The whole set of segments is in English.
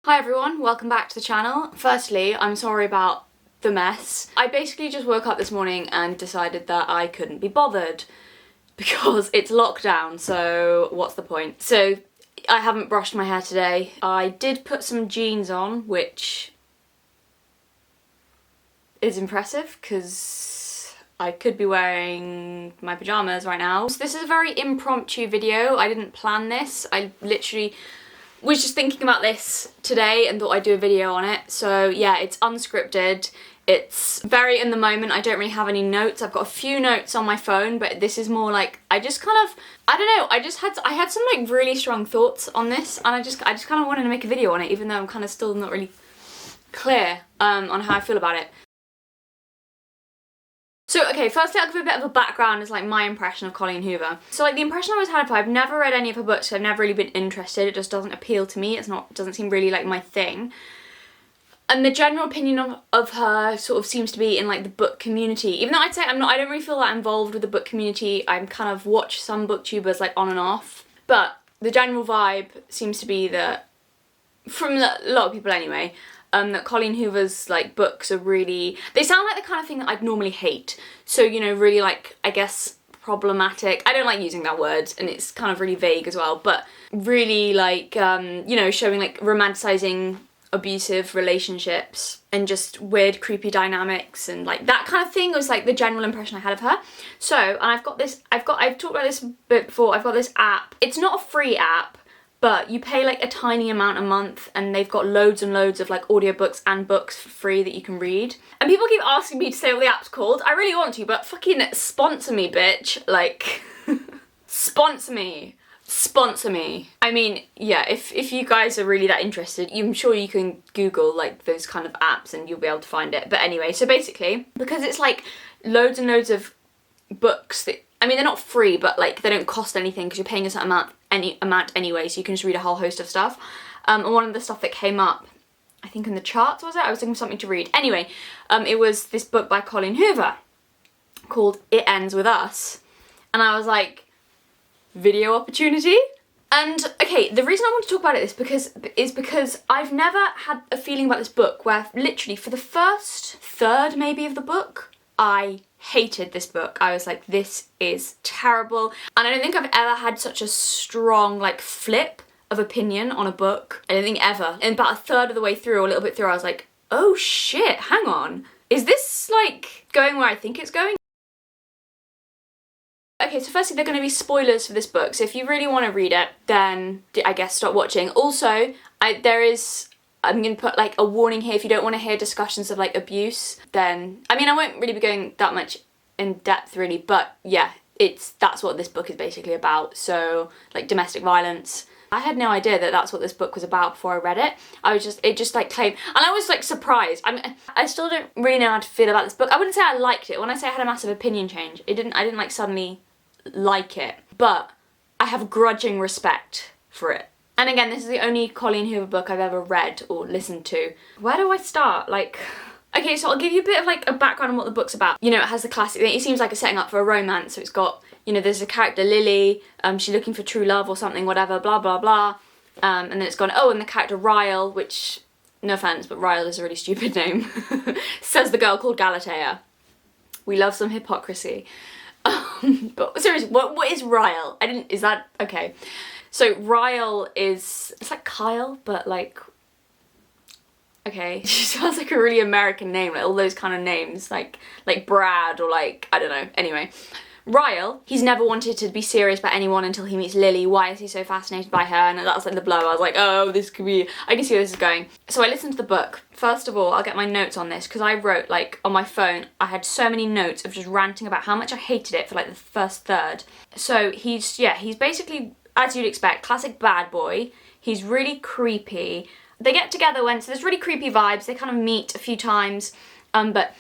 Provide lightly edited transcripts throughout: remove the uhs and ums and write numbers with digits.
Hi everyone, welcome back to the channel. Firstly, I'm sorry about the mess. I basically just woke up this morning and decided that I couldn't be bothered because it's lockdown, so what's the point? So I haven't brushed my hair today. I did put some jeans on, which is impressive because I could be wearing my pajamas right now. So this is a very impromptu video. I didn't plan this. I literally was just thinking about this today and thought I'd do a video on it. So yeah, it's unscripted. It's very in the moment. I don't really have any notes. I've got a few notes on my phone, but this is more like, I just kind of, I don't know, I had some like really strong thoughts on this, and I just kind of wanted to make a video on it, even though I'm kind of still not really clear on how I feel about it. So, okay, firstly I'll give a bit of a background as like my impression of Colleen Hoover. So like the impression I always had of her, I've never read any of her books, so I've never really been interested. It just doesn't appeal to me. It doesn't seem really like my thing. And the general opinion of her sort of seems to be in like the book community. Even though I'd say I don't really feel that involved with the book community. I kind of watch some booktubers like on and off. But the general vibe seems to be that, from a lot of people anyway, that Colleen Hoover's like books are really, they sound like the kind of thing that I'd normally hate. So, you know, really like, I guess, problematic. I don't like using that word, and it's kind of really vague as well, but really like, you know, showing like romanticizing abusive relationships and just weird creepy dynamics and like that kind of thing was like the general impression I had of her. So, and I've talked about this a bit before, I've got this app. It's not a free app, but you pay like a tiny amount a month, and they've got loads and loads of like audiobooks and books for free that you can read. And people keep asking me to say what the app's called. I really want to, but fucking sponsor me, bitch. Like, sponsor me. Sponsor me. I mean, yeah, if you guys are really that interested, I'm sure you can Google like those kind of apps and you'll be able to find it. But anyway, so basically, because it's like loads and loads of books that, I mean, they're not free, but like they don't cost anything because you're paying a certain amount anyway, so you can just read a whole host of stuff. And one of the stuff that came up, I think in the charts, was it? I was looking for something to read. Anyway, it was this book by Colleen Hoover called It Ends With Us. And I was like, video opportunity? And okay, the reason I want to talk about it is because I've never had a feeling about this book where literally for the first third maybe of the book, I hated this book. I was like, this is terrible. And I don't think I've ever had such a strong like flip of opinion on a book. I don't think ever. And about a third of the way through, or a little bit through, I was like, oh shit, hang on. Is this like going where I think it's going? Okay, so firstly, there are going to be spoilers for this book, so if you really want to read it, then I guess stop watching. Also, I'm going to put like a warning here. If you don't want to hear discussions of like abuse, then, I mean, I won't really be going that much in depth really, but yeah, that's what this book is basically about. So like domestic violence. I had no idea that that's what this book was about before I read it. It just like claimed, and I was like surprised. I still don't really know how to feel about this book. I wouldn't say I liked it. When I say I had a massive opinion change, I didn't like suddenly like it, but I have grudging respect for it. And again, this is the only Colleen Hoover book I've ever read or listened to. Where do I start? Like, okay, so I'll give you a bit of like a background on what the book's about. You know, it has the classic, it seems like it's setting up for a romance, so it's got, you know, there's a character Lily, she's looking for true love or something, whatever, blah, blah, blah. And then it's gone, oh, and the character Ryle, which, no offense, but Ryle is a really stupid name, says the girl called Galatea. We love some hypocrisy. But seriously, what is Ryle? Is that, okay. So Ryle it's like Kyle, but like, okay. She sounds like a really American name, like all those kind of names, like Brad or like, I don't know. Anyway, Ryle, he's never wanted to be serious about anyone until he meets Lily. Why is he so fascinated by her? And that's like the blow. I was like, oh, this could be, I can see where this is going. So I listened to the book. First of all, I'll get my notes on this because I wrote like on my phone, I had so many notes of just ranting about how much I hated it for like the first third. So he's basically, as you'd expect, classic bad boy. He's really creepy. They get together so there's really creepy vibes. They kind of meet a few times, but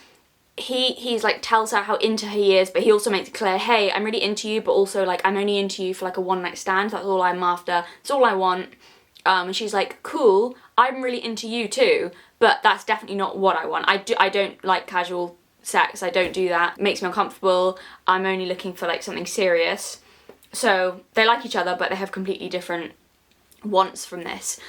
he's like tells her how into her he is, but he also makes it clear, hey, I'm really into you, but also like I'm only into you for like a one night stand. That's all I'm after. That's all I want. And she's like, cool, I'm really into you too, but that's definitely not what I want. I don't like casual sex. I don't do that. It makes me uncomfortable. I'm only looking for like something serious. So they like each other, but they have completely different wants from this.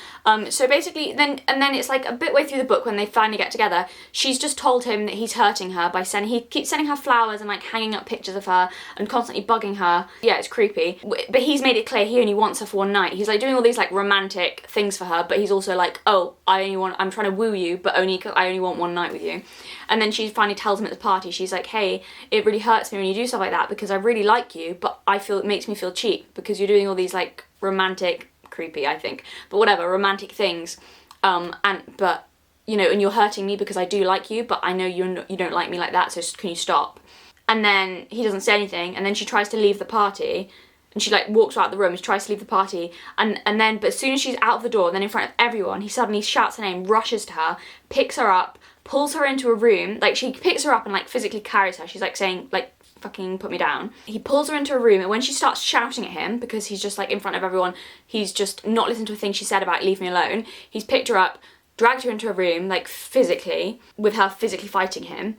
So basically then it's like a bit way through the book when they finally get together, she's just told him that he's hurting her by he keeps sending her flowers and like hanging up pictures of her and constantly bugging her. Yeah, it's creepy. But he's made it clear he only wants her for one night. He's like doing all these like romantic things for her, but he's also like, oh, I'm trying to woo you, but I only want one night with you. And then she finally tells him at the party, she's like, hey, it really hurts me when you do stuff like that because I really like you, but I feel it makes me feel cheap because you're doing all these like romantic, creepy I think, but whatever, romantic things, but you know, and you're hurting me because I do like you, but I know you don't like me like that, so can you stop? And then he doesn't say anything, and then she tries to leave the party, and she like walks out the room, she tries to leave the party, and then but as soon as she's out of the door, then in front of everyone, he suddenly shouts her name, rushes to her, picks her up, pulls her into a room, like she picks her up and like physically carries her, she's like saying like, fucking put me down. He pulls her into a room, and when she starts shouting at him because he's just like in front of everyone, he's just not listened to a thing she said about leave me alone, he's picked her up, dragged her into a room, like physically, with her physically fighting him,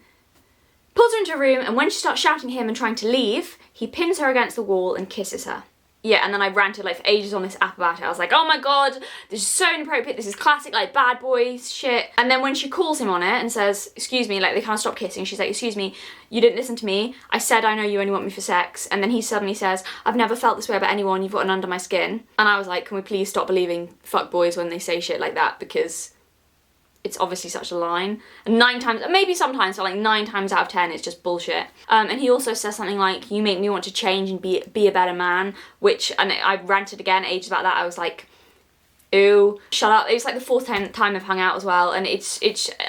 pulls her into a room, and when she starts shouting at him and trying to leave, he pins her against the wall and kisses her. Yeah, and then I ranted like for ages on this app about it. I was like, oh my god, this is so inappropriate, this is classic like bad boy shit. And then when she calls him on it and says, excuse me, like they kind of stop kissing, she's like, excuse me, you didn't listen to me, I said I know you only want me for sex. And then he suddenly says, I've never felt this way about anyone, you've gotten under my skin. And I was like, can we please stop believing fuck boys when they say shit like that, because it's obviously such a line. And 9 times, maybe sometimes, but like 9 times out of 10 it's just bullshit. And he also says something like, you make me want to change and be a better man, which, and I ranted again ages about that. I was like, ew, shut up. It was like the 4th time I've hung out as well, and and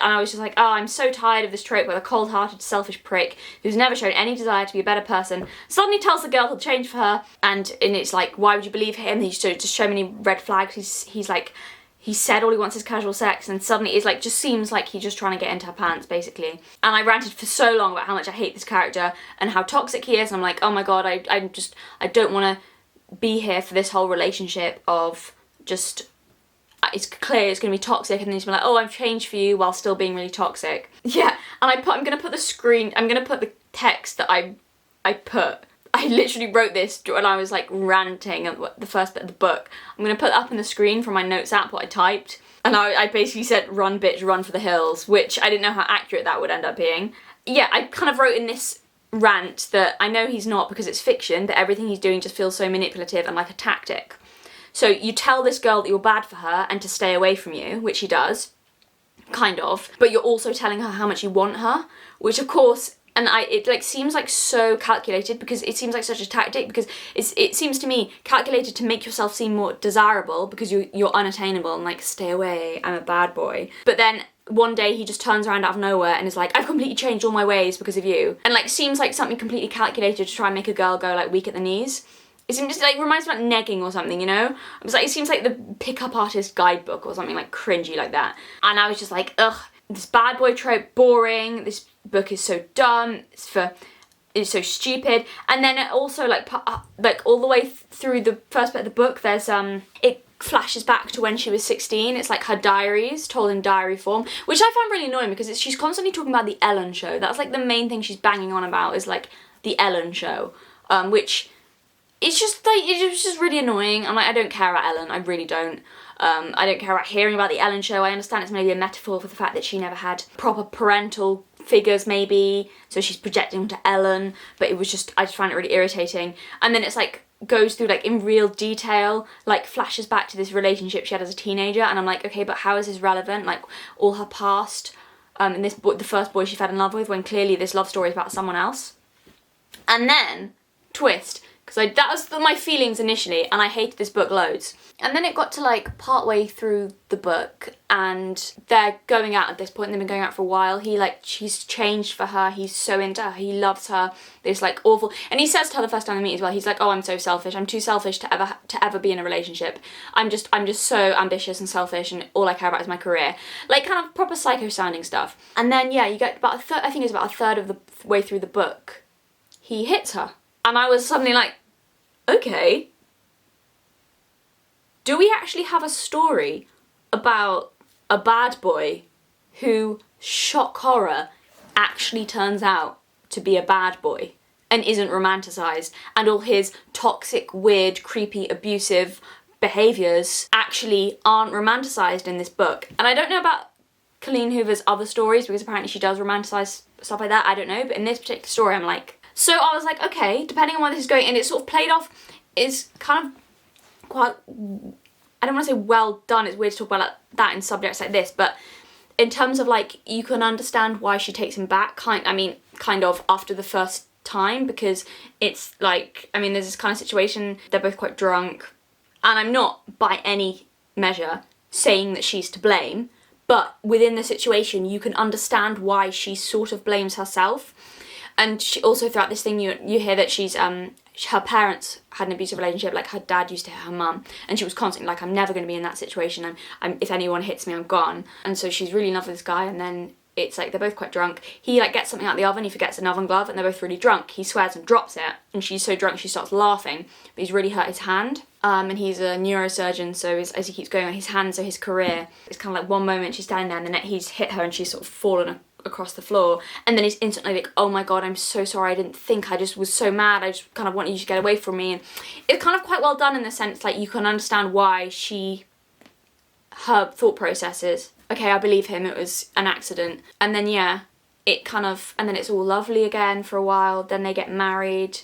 I was just like, oh, I'm so tired of this trope where the cold-hearted, selfish prick who's never shown any desire to be a better person suddenly tells the girl he'll change for her, and it's like, why would you believe him? He's just so many red flags. He's like, he said all he wants is casual sex, and suddenly it's like, just seems like he's just trying to get into her pants, basically. And I ranted for so long about how much I hate this character and how toxic he is, and I'm like, oh my god, I don't want to be here for this whole relationship of just, it's clear it's going to be toxic, and then he's like, oh, I've changed for you while still being really toxic. Yeah, and I'm going to put the text that I put. I literally wrote this when I was like ranting at the first bit of the book. I'm going to put it up on the screen from my notes app, what I typed. And I basically said, run bitch, run for the hills, which I didn't know how accurate that would end up being. Yeah, I kind of wrote in this rant that I know he's not because it's fiction, but everything he's doing just feels so manipulative and like a tactic. So you tell this girl that you're bad for her and to stay away from you, which he does, kind of, but you're also telling her how much you want her, which of course, and it like seems like so calculated, because it seems like such a tactic, because it seems to me calculated to make yourself seem more desirable because you're unattainable and like, stay away, I'm a bad boy. But then one day he just turns around out of nowhere and is like, I've completely changed all my ways because of you. And like seems like something completely calculated to try and make a girl go like weak at the knees. It seems like, reminds me of like negging or something, you know? It seems like the pickup artist guidebook or something like cringy like that. And I was just like, ugh, this bad boy trope, boring, this book is so dumb, it's so stupid. And then it also like all the way through the first bit of the book, there's it flashes back to when she was 16. It's like her diaries told in diary form, which I found really annoying because she's constantly talking about the Ellen show. That's like the main thing she's banging on about, is like the Ellen show, which it's just like, it's just really annoying. I'm like, I don't care about Ellen, I really don't. I don't care about hearing about the Ellen show. I understand it's maybe a metaphor for the fact that she never had proper parental figures maybe, so she's projecting onto Ellen, but I just find it really irritating. And then it's like, goes through like in real detail, like flashes back to this relationship she had as a teenager, and I'm like, okay, but how is this relevant? Like all her past, and this boy, the first boy she fell in love with, when clearly this love story is about someone else. And then, twist, because that was my feelings initially, and I hated this book loads. And then it got to like partway through the book, and they're going out at this point, and they've been going out for a while. She's changed for her, he's so into her, he loves her, this like awful, and he says to her the first time they meet as well, he's like, oh, I'm so selfish, I'm too selfish to ever be in a relationship. I'm just so ambitious and selfish, and all I care about is my career. Like kind of proper psycho sounding stuff. And then yeah, you get about I think it's about a third of the way through the book, he hits her. And I was suddenly like, okay, do we actually have a story about a bad boy who, shock horror, actually turns out to be a bad boy and isn't romanticised, and all his toxic, weird, creepy, abusive, behaviours actually aren't romanticised in this book. And I don't know about Colleen Hoover's other stories, because apparently she does romanticise stuff like that, I don't know, but in this particular story I'm like, so I was like, okay, depending on where this is going, and it sort of played off, is kind of quite, I don't want to say well done, it's weird to talk about like that in subjects like this, but in terms of like, you can understand why she takes him back, kind of after the first time, because it's like, I mean, there's this kind of situation, they're both quite drunk, and I'm not by any measure saying that she's to blame, but within the situation you can understand why she sort of blames herself. And she also, throughout this thing, you hear that she's her parents had an abusive relationship, like her dad used to hit her mum, and she was constantly like, I'm never going to be in that situation, I'm if anyone hits me I'm gone. And so she's really in love with this guy, and then it's like they're both quite drunk. He like gets something out of the oven, he forgets an oven glove, and they're both really drunk. He swears and drops it, and she's so drunk she starts laughing, but he's really hurt his hand. And he's a neurosurgeon, so as he keeps going on, his hands are his career. It's kind of like one moment she's standing there, and then he's hit her and she's sort of fallen across the floor, and then he's instantly like, oh my god, I'm so sorry, I didn't think, I just was so mad, I just kind of wanted you to get away from me. And it's kind of quite well done in the sense like you can understand why her thought process is, okay, I believe him, it was an accident. And then yeah, it kind of, and then it's all lovely again for a while, then they get married,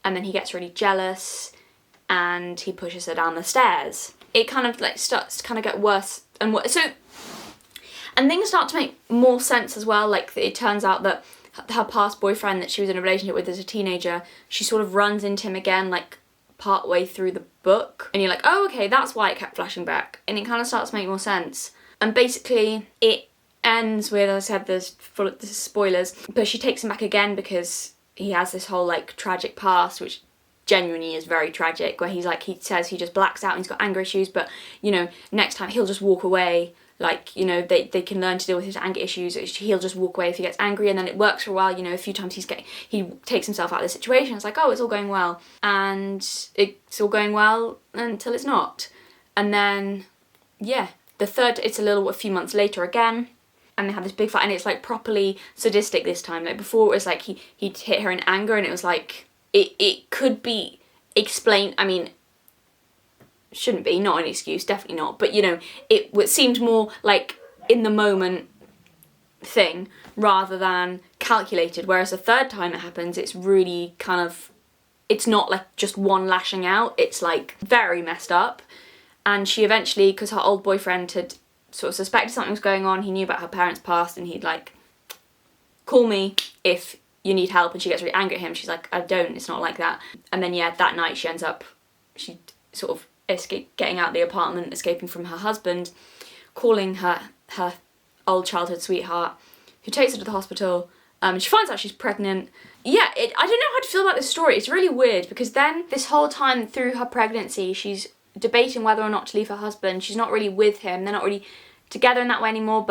and then he gets really jealous and he pushes her down the stairs. It kind of like starts to kind of get worse and worse. So, and things start to make more sense as well. Like it turns out that her past boyfriend that she was in a relationship with as a teenager, she sort of runs into him again like part way through the book. And you're like, oh okay, that's why it kept flashing back. And it kind of starts to make more sense. And basically it ends with, as I said, this is spoilers, but she takes him back again because he has this whole like tragic past, which genuinely is very tragic, where he's like, he says he just blacks out and he's got anger issues, but you know, next time he'll just walk away. Like, you know, they can learn to deal with his anger issues. He'll just walk away if he gets angry, and then it works for a while. You know, a few times he takes himself out of the situation. It's like, oh, it's all going well. And it's all going well until it's not. And then, yeah, it's a few months later again, and they have this big fight, and it's like properly sadistic this time. Like before it was like he'd hit her in anger, and it was like, it could be explained, I mean, shouldn't be, not an excuse, definitely not, but you know, it seemed more like in the moment thing rather than calculated, whereas the third time it happens, it's really kind of, it's not like just one lashing out, it's like very messed up. And she eventually, because her old boyfriend had sort of suspected something was going on, he knew about her parents' past, and he'd like, call me if you need help, and she gets really angry at him, she's like, I don't, it's not like that. And then yeah, that night she sort of getting out of the apartment, escaping from her husband, calling her old childhood sweetheart, who takes her to the hospital, and she finds out she's pregnant. Yeah, I don't know how to feel about this story. It's really weird, because then this whole time through her pregnancy, she's debating whether or not to leave her husband. She's not really with him, they're not really together in that way anymore,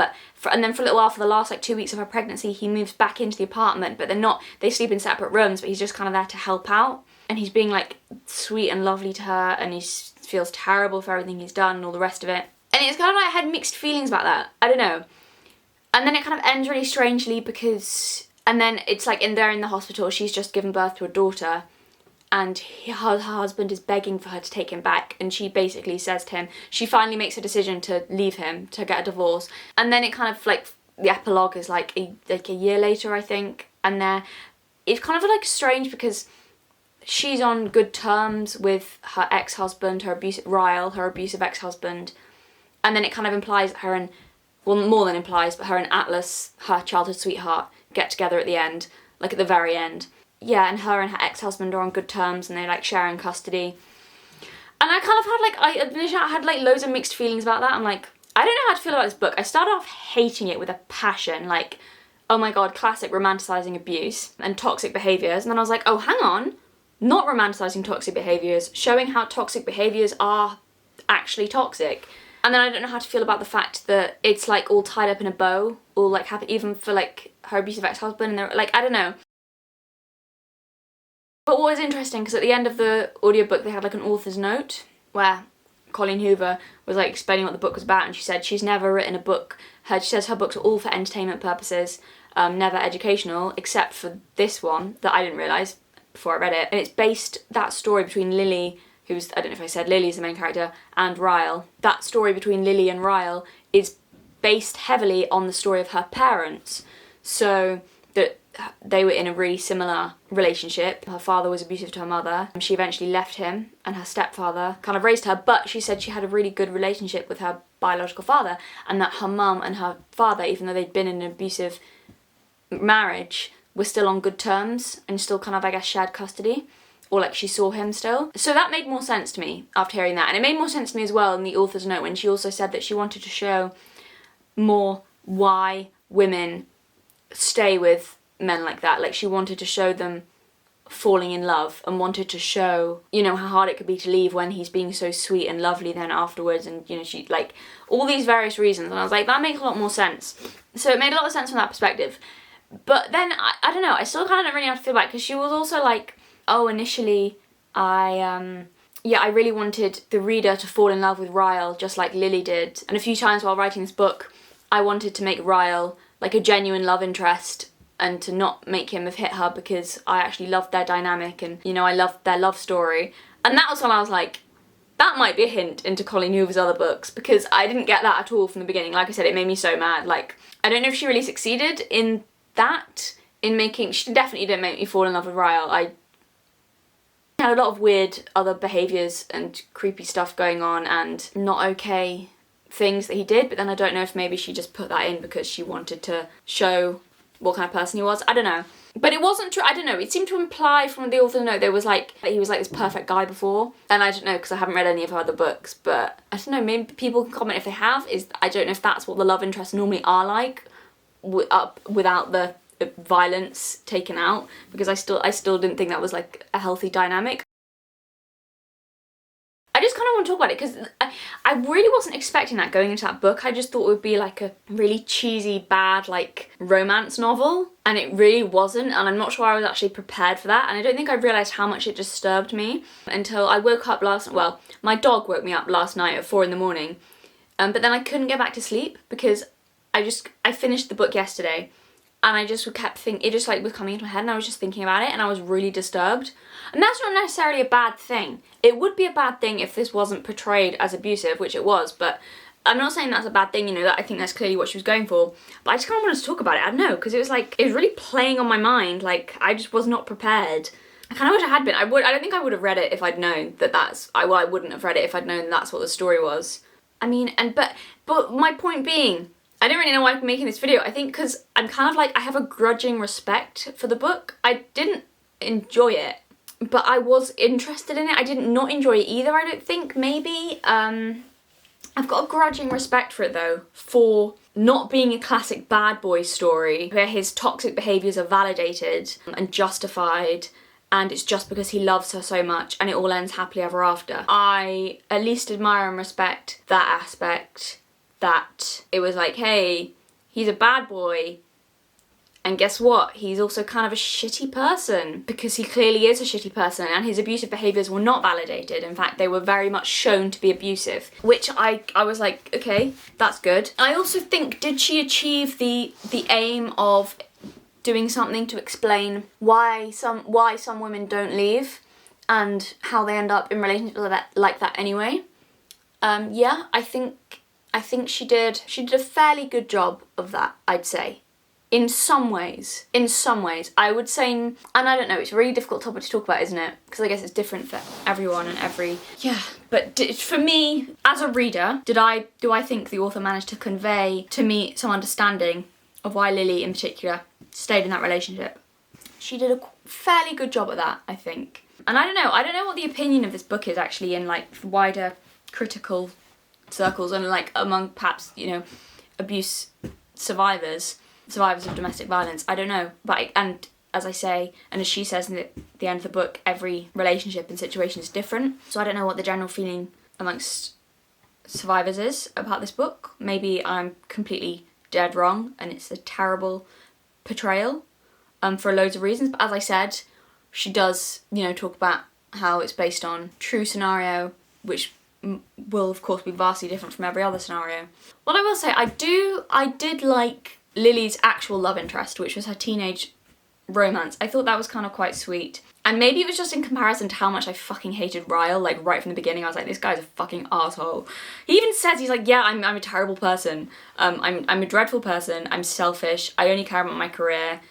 and then for a little while, for the last like 2 weeks of her pregnancy, he moves back into the apartment, but they sleep in separate rooms, but he's just kind of there to help out, and he's being like sweet and lovely to her, and he feels terrible for everything he's done and all the rest of it. And it's kind of like I had mixed feelings about that, I don't know. And then it kind of ends really strangely, because, and then it's like they're in the hospital, she's just given birth to a daughter, and her husband is begging for her to take him back, and she basically says to him, she finally makes a decision to leave him, to get a divorce. And then it kind of like, the epilogue is like a year later, I think, and it's kind of like strange, because she's on good terms with her ex-husband, her abusive ex-husband, and then it kind of implies that her and, well, more than implies, but her and Atlas, her childhood sweetheart, get together at the end, like at the very end. Yeah, and her ex-husband are on good terms, and they like sharing custody. And I kind of had I had like loads of mixed feelings about that. I'm like, I don't know how to feel about this book. I started off hating it with a passion, like, oh my god, classic romanticising abuse and toxic behaviours. And then I was like, oh, hang on, not romanticising toxic behaviours, showing how toxic behaviours are actually toxic. And then I don't know how to feel about the fact that it's like all tied up in a bow, all like happy, even for like her abusive ex-husband, and they're like, I don't know. But what was interesting, because at the end of the audiobook they had like an author's note where Colleen Hoover was like explaining what the book was about, and she said she's never written a book. She says her books are all for entertainment purposes, never educational, except for this one that I didn't realise before I read it. And it's based, that story between Lily, who's, I don't know if I said Lily's the main character, and Ryle. That story between Lily and Ryle is based heavily on the story of her parents. So that they were in a really similar relationship. Her father was abusive to her mother. She eventually left him, and her stepfather kind of raised her, but she said she had a really good relationship with her biological father, and that her mum and her father, even though they'd been in an abusive marriage, were still on good terms and still kind of, I guess, shared custody, or like she saw him still. So that made more sense to me after hearing that, and it made more sense to me as well in the author's note when she also said that she wanted to show more why women stay with men like that. Like, she wanted to show them falling in love, and wanted to show, you know, how hard it could be to leave when he's being so sweet and lovely then afterwards, and, you know, she, like, all these various reasons, and I was like, that makes a lot more sense. So it made a lot of sense from that perspective. But then, I don't know, I still kind of don't really have to feel back, because she was also like, oh, initially, I really wanted the reader to fall in love with Ryle, just like Lily did, and a few times while writing this book, I wanted to make Ryle, like, a genuine love interest, and to not make him have hit her, because I actually loved their dynamic, and, you know, I loved their love story. And that was when I was like, that might be a hint into Colleen Hoover's other books, because I didn't get that at all from the beginning. Like I said, it made me so mad. Like, I don't know if she really succeeded in that, in making, she definitely didn't make me fall in love with Ryle. I had a lot of weird other behaviours and creepy stuff going on, and not okay things that he did, but then I don't know if maybe she just put that in because she wanted to show what kind of person he was. I don't know. But it wasn't true. I don't know. It seemed to imply from the author's note there was like, that he was like this perfect guy before. And I don't know, because I haven't read any of her other books, but I don't know, maybe people can comment if they have. I don't know if that's what the love interests normally are like, without the violence taken out, because I still didn't think that was like a healthy dynamic. I just kind of want to talk about it because I really wasn't expecting that going into that book. I just thought it would be like a really cheesy, bad, like, romance novel, and it really wasn't, and I'm not sure I was actually prepared for that, and I don't think I realised how much it disturbed me until I woke up my dog woke me up last night at 4 in the morning, but then I couldn't get back to sleep because I finished the book yesterday, and I just kept thinking, it just like was coming into my head, and I was just thinking about it, and I was really disturbed. And that's not necessarily a bad thing. It would be a bad thing if this wasn't portrayed as abusive, which it was, but I'm not saying that's a bad thing, you know, that I think that's clearly what she was going for, but I just kind of wanted to talk about it. I don't know, because it was like, it was really playing on my mind, like, I just was not prepared. I kind of wish I had been. I don't think I would have read it if I'd known that I wouldn't have read it if I'd known that's what the story was. I mean, but my point being, I don't really know why I'm making this video. I think because I'm kind of like, I have a grudging respect for the book. I didn't enjoy it, but I was interested in it. I didn't not enjoy it either, I don't think, maybe. I've got a grudging respect for it though, for not being a classic bad boy story where his toxic behaviours are validated and justified, and it's just because he loves her so much and it all ends happily ever after. I at least admire and respect that aspect, that it was like, hey, he's a bad boy, and guess what? He's also kind of a shitty person, because he clearly is a shitty person, and his abusive behaviours were not validated. In fact, they were very much shown to be abusive, which I was like, okay, that's good. I also think, did she achieve the aim of doing something to explain why some women don't leave and how they end up in relationships like that anyway? Yeah, I think she did a fairly good job of that, I'd say. In some ways, I would say, and I don't know, it's a really difficult topic to talk about, isn't it? Because I guess it's different for everyone and yeah. But for me, as a reader, do I think the author managed to convey to me some understanding of why Lily in particular stayed in that relationship? She did a fairly good job at that, I think. And I don't know what the opinion of this book is actually in like wider critical circles and like among perhaps, you know, abuse survivors of domestic violence. I don't know, but and as I say, and as she says in the end of the book, every relationship and situation is different. So I don't know what the general feeling amongst survivors is about this book. Maybe I'm completely dead wrong and it's a terrible portrayal for loads of reasons. But as I said, she does, you know, talk about how it's based on true scenario, which will of course be vastly different from every other scenario. What I will say, I did like Lily's actual love interest, which was her teenage romance. I thought that was kind of quite sweet. And maybe it was just in comparison to how much I fucking hated Ryle, like right from the beginning. I was like, this guy's a fucking asshole. He even says, he's like, yeah, I'm a terrible person. I'm a dreadful person. I'm selfish. I only care about my career.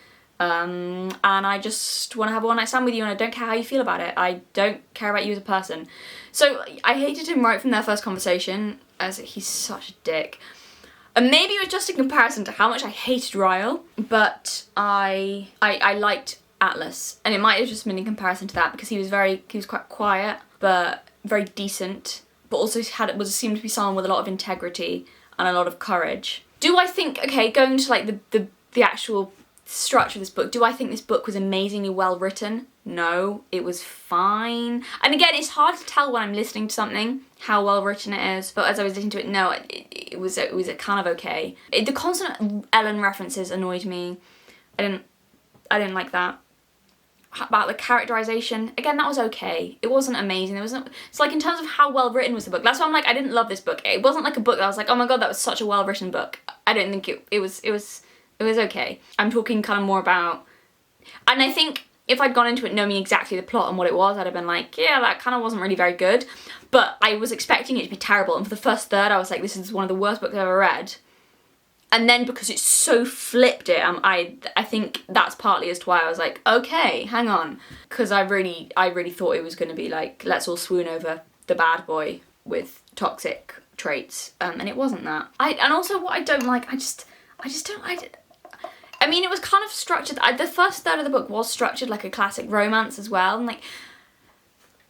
And I just want to have a one night stand with you, and I don't care how you feel about it. I don't care about you as a person. So I hated him right from their first conversation, as he's such a dick. And maybe it was just in comparison to how much I hated Ryle, but I liked Atlas, and it might have just been in comparison to that, because he was quite quiet but very decent, but also seemed to be someone with a lot of integrity and a lot of courage. Do I think, okay, going to like the actual structure of this book, do I think this book was amazingly well written? No, it was fine. And again, it's hard to tell when I'm listening to something how well written it is, but as I was listening to it, no, it was kind of okay. The constant Ellen references annoyed me. I didn't like that. About the characterization, again, that was okay. It wasn't amazing. It's like in terms of how well written was the book. That's why I'm like, I didn't love this book. It wasn't like a book that I was like, oh my god, that was such a well written book. I don't think it was okay. I'm talking kind of more about, and I think if I'd gone into it knowing exactly the plot and what it was, I'd have been like, yeah, that kind of wasn't really very good. But I was expecting it to be terrible, and for the first third, I was like, this is one of the worst books I've ever read. And then because it's so flipped it, I think that's partly as to why I was like, okay, hang on. Because I really thought it was going to be like, let's all swoon over the bad boy with toxic traits. And it wasn't that. And also what I don't like, I mean, it was kind of structured, the first third of the book was structured like a classic romance as well. And like,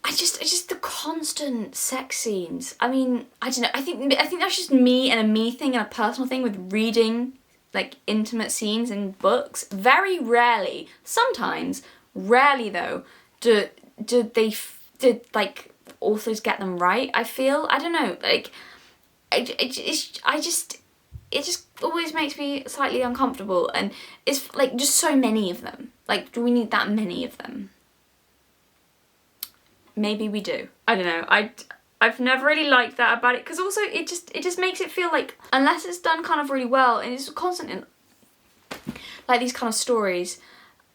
it's just the constant sex scenes. I mean, I don't know. I think that's just me and a me thing and a personal thing with reading like intimate scenes in books. Very rarely, sometimes, rarely though, do like authors get them right. I feel, I don't know, like it just always makes me slightly uncomfortable, and it's like just so many of them. Like, do we need that many of them? Maybe we do. I don't know. I've never really liked that about it, because also it just makes it feel like, unless it's done kind of really well, and it's constant in like these kind of stories,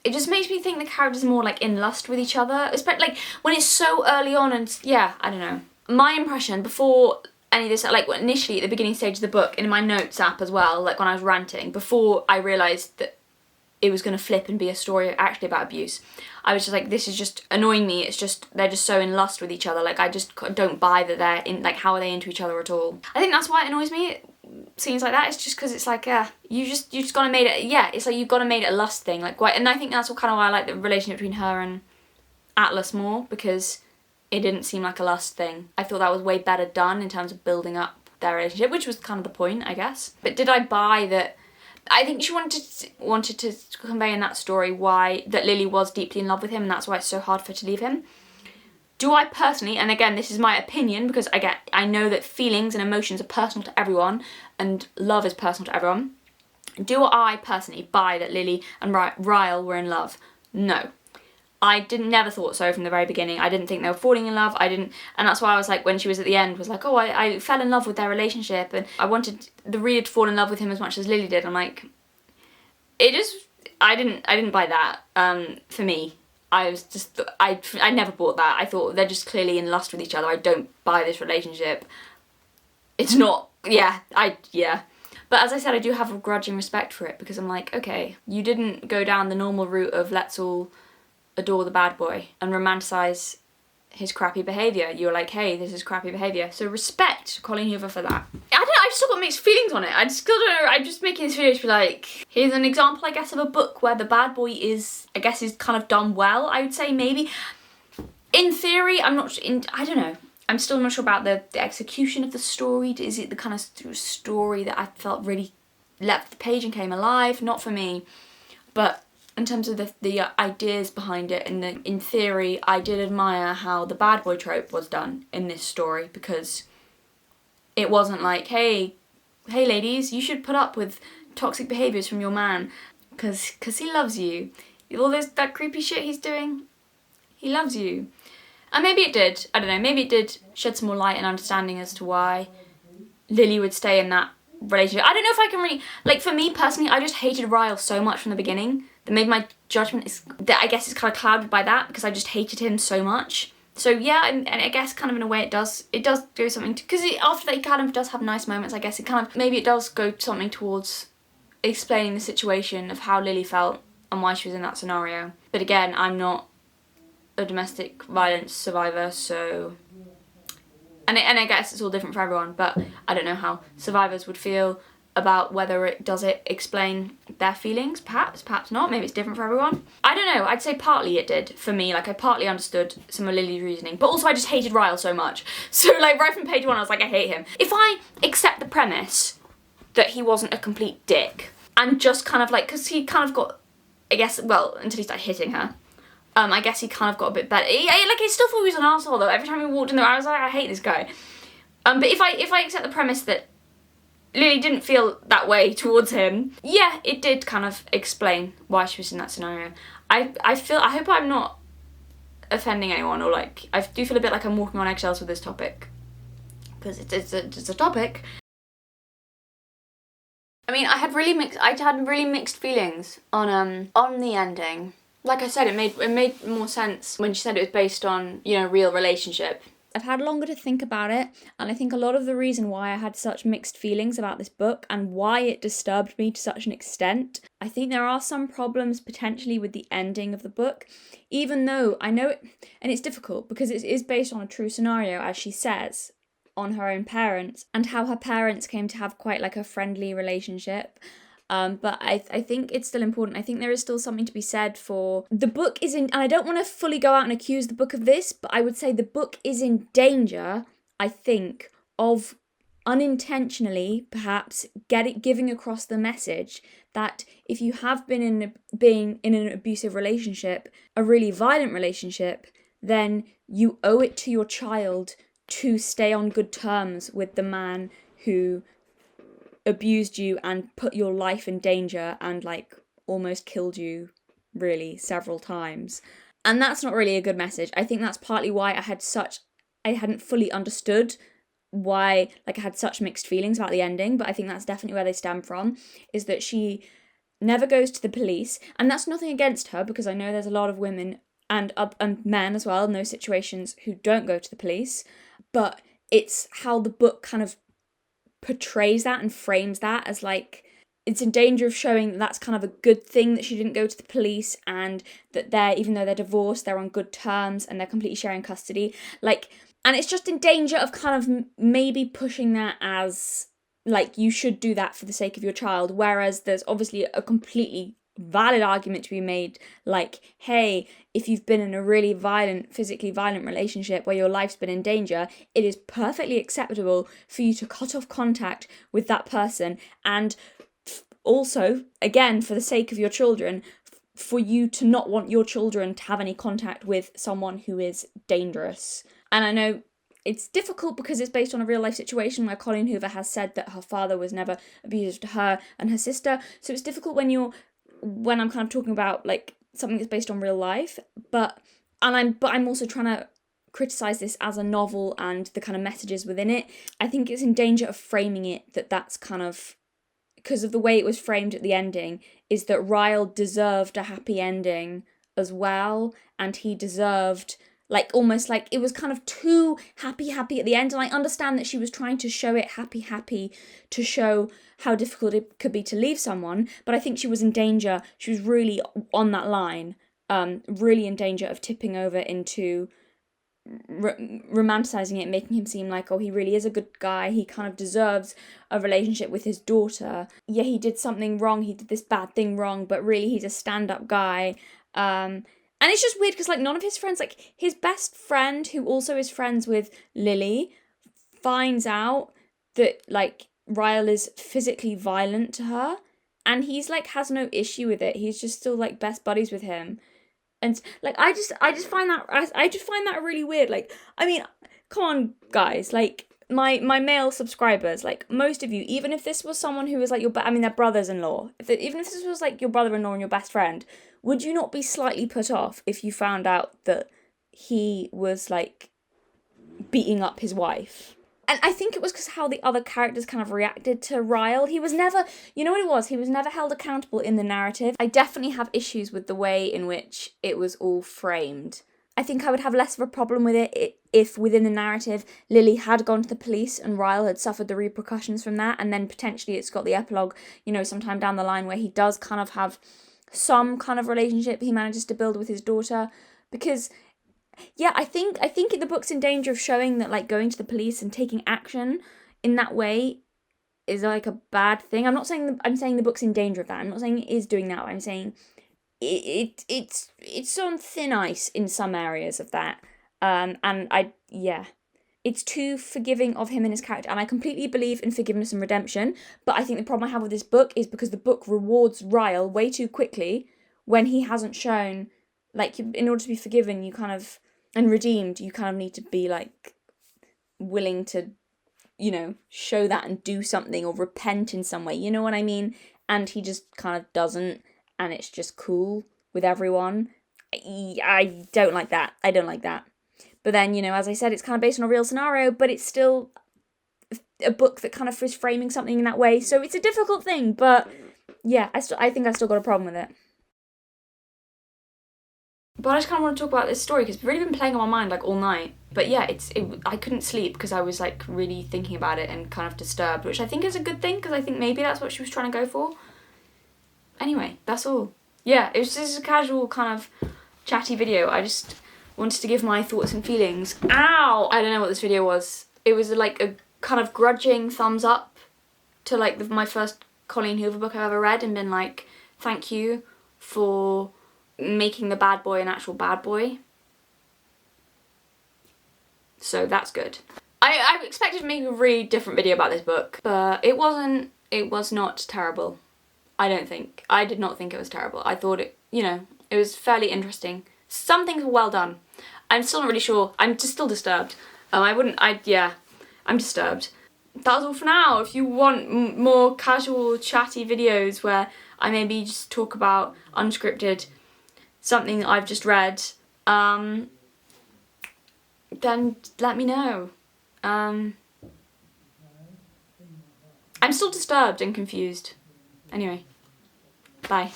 it just makes me think the characters are more like in lust with each other, especially like when it's so early on. And yeah, I don't know. My impression before any of this, like initially at the beginning stage of the book, and in my notes app as well, like when I was ranting, before I realised that it was going to flip and be a story actually about abuse, I was just like, this is just annoying me. It's just, they're just so in lust with each other. Like, I just don't buy that they're in, like, how are they into each other at all? I think that's why it annoys me, scenes like that. It's just because it's like, you just gotta made it, it's like you've gotta made it a lust thing. Like, why? And I think that's what kind of why I like the relationship between her and Atlas more, because it didn't seem like a lust thing. I thought that was way better done in terms of building up their relationship, which was kind of the point, I guess. But did I buy that? I think she wanted to convey in that story why that Lily was deeply in love with him, and that's why it's so hard for her to leave him. Do I personally, and again this is my opinion because I know that feelings and emotions are personal to everyone and love is personal to everyone. Do I personally buy that Lily and Ryle were in love? No. I never thought so from the very beginning. I didn't think they were falling in love. And that's why I was like, when she was at the end, was like, oh, I fell in love with their relationship, and I wanted the reader to fall in love with him as much as Lily did. I'm like, I didn't buy that. For me, I was just, I never bought that. I thought they're just clearly in lust with each other. I don't buy this relationship. It's not, But as I said, I do have a grudging respect for it, because I'm like, okay, you didn't go down the normal route of let's all adore the bad boy and romanticize his crappy behaviour. You were like, hey, this is crappy behaviour. So respect Colleen Hoover for that. I don't know, I've still got mixed feelings on it. I still don't know, I'm just making this video to be like, here's an example, I guess, of a book where the bad boy is kind of done well, I would say, maybe. In theory, I don't know. I'm still not sure about the execution of the story. Is it the kind of story that I felt really left the page and came alive? Not for me. But in terms of the ideas behind it, and in theory, I did admire how the bad boy trope was done in this story, because it wasn't like, hey ladies, you should put up with toxic behaviours from your man, because he loves you. All that creepy shit he's doing, he loves you. And maybe it did, I don't know, maybe it did shed some more light and understanding as to why Lily would stay in that relationship. I don't know if I can really, like, for me personally, I just hated Ryle so much from the beginning that maybe my judgment is, that I guess is kind of clouded by that because I just hated him so much. So yeah, and I guess kind of in a way it does do something, because after that he kind of does have nice moments. I guess it kind of, maybe it does go something towards explaining the situation of how Lily felt and why she was in that scenario. But again, I'm not a domestic violence survivor, so, and I guess it's all different for everyone, but I don't know how survivors would feel about whether it explain their feelings. Perhaps not. Maybe it's different for everyone. I don't know. I'd say partly it did for me. Like, I partly understood some of Lily's reasoning, but also I just hated Ryle so much. So like right from page 1 I was like, I hate him. If I accept the premise that he wasn't a complete dick and just kind of like, because he kind of got, I guess, well, until he started hitting her, I guess he kind of got a bit better. I still thought he was an arsehole though. Every time he walked in there I was like, I hate this guy. But if I accept the premise that Lily didn't feel that way towards him, yeah, it did kind of explain why she was in that scenario. I hope I'm not offending anyone, or like, I do feel a bit like I'm walking on eggshells with this topic, because it's a topic. I mean, I had really mixed feelings on the ending. Like I said, it made more sense when she said it was based on, you know, real relationship. I've had longer to think about it, and I think a lot of the reason why I had such mixed feelings about this book and why it disturbed me to such an extent, I think there are some problems potentially with the ending of the book, even though I know it, and it's difficult because it is based on a true scenario, as she says, on her own parents, and how her parents came to have quite like a friendly relationship. But I think it's still important. I think there is still something to be said for the book is in, and I don't want to fully go out and accuse the book of this, but I would say the book is in danger, I think, of unintentionally perhaps giving across the message that if you have been in an abusive relationship, a really violent relationship, then you owe it to your child to stay on good terms with the man who abused you and put your life in danger and like almost killed you really several times. And that's not really a good message. I think that's partly why I hadn't fully understood why, like, I had such mixed feelings about the ending, but I think that's definitely where they stem from, is that she never goes to the police, and that's nothing against her, because I know there's a lot of women and men as well in those situations who don't go to the police, but it's how the book kind of portrays that and frames that as like, it's in danger of showing that that's kind of a good thing that she didn't go to the police, and that even though they're divorced, they're on good terms and they're completely sharing custody. Like, and it's just in danger of kind of maybe pushing that as like, you should do that for the sake of your child, whereas there's obviously a completely valid argument to be made, like, hey, if you've been in a really violent, physically violent relationship where your life's been in danger, it is perfectly acceptable for you to cut off contact with that person, and also, again, for the sake of your children, for you to not want your children to have any contact with someone who is dangerous. And I know it's difficult because it's based on a real life situation where Colleen Hoover has said that her father was never abusive to her and her sister, so it's difficult when I'm kind of talking about like something that's based on real life, but I'm also trying to criticize this as a novel and the kind of messages within it. I think it's in danger of framing it that's kind of, because of the way it was framed at the ending, is that Ryle deserved a happy ending as well, and he deserved, like, almost like it was kind of too happy at the end. And I understand that she was trying to show it happy to show how difficult it could be to leave someone, but I think she was in danger. She was really on that line, really in danger of tipping over into romanticizing it, making him seem like, oh, he really is a good guy, he kind of deserves a relationship with his daughter. Yeah, he did something wrong, he did this bad thing wrong, but really he's a stand-up guy. And it's just weird because, like, none of his friends, like, his best friend, who also is friends with Lily, finds out that, like, Ryle is physically violent to her, and he's, like, has no issue with it. He's just still, like, best buddies with him. And, like, I just find that really weird. Like, I mean, come on, guys, like, my male subscribers, like, most of you, even if this was someone who was, like, they're brothers-in-law, even if this was, like, your brother-in-law and your best friend, would you not be slightly put off if you found out that he was, like, beating up his wife? And I think it was because how the other characters kind of reacted to Ryle. He was never, you know what it was? He was never held accountable in the narrative. I definitely have issues with the way in which it was all framed. I think I would have less of a problem with it if within the narrative Lily had gone to the police and Ryle had suffered the repercussions from that, and then potentially it's got the epilogue, you know, sometime down the line where he does kind of have some kind of relationship he manages to build with his daughter. Because yeah, I think the book's in danger of showing that like going to the police and taking action in that way is like a bad thing. I'm saying the book's in danger of that. I'm not saying it is doing that. I'm saying it's on thin ice in some areas of that. It's too forgiving of him and his character, and I completely believe in forgiveness and redemption, but I think the problem I have with this book is because the book rewards Ryle way too quickly when he hasn't shown, like, in order to be forgiven, you kind of, and redeemed, you kind of need to be, like, willing to, you know, show that and do something or repent in some way, you know what I mean? And he just kind of doesn't, and it's just cool with everyone. I don't like that. I don't like that. But then, you know, as I said, it's kind of based on a real scenario, but it's still a book that kind of is framing something in that way. So it's a difficult thing, but yeah, I think I still got a problem with it. But I just kind of want to talk about this story because it's really been playing on my mind like all night. But yeah, I couldn't sleep because I was like really thinking about it and kind of disturbed, which I think is a good thing because I think maybe that's what she was trying to go for. Anyway, that's all. Yeah, it was just a casual kind of chatty video. I just wanted to give my thoughts and feelings. Ow! I don't know what this video was. It was like a kind of grudging thumbs up to like my first Colleen Hoover book I've ever read and been like, thank you for making the bad boy an actual bad boy. So that's good. I expected maybe a really different video about this book, but it was not terrible. I don't think. I did not think it was terrible. I thought it, you know, it was fairly interesting. Some things were well done. I'm still not really sure. I'm just still disturbed. I'm disturbed. That was all for now. If you want more casual, chatty videos where I maybe just talk about unscripted, something that I've just read, then let me know. I'm still disturbed and confused. Anyway, bye.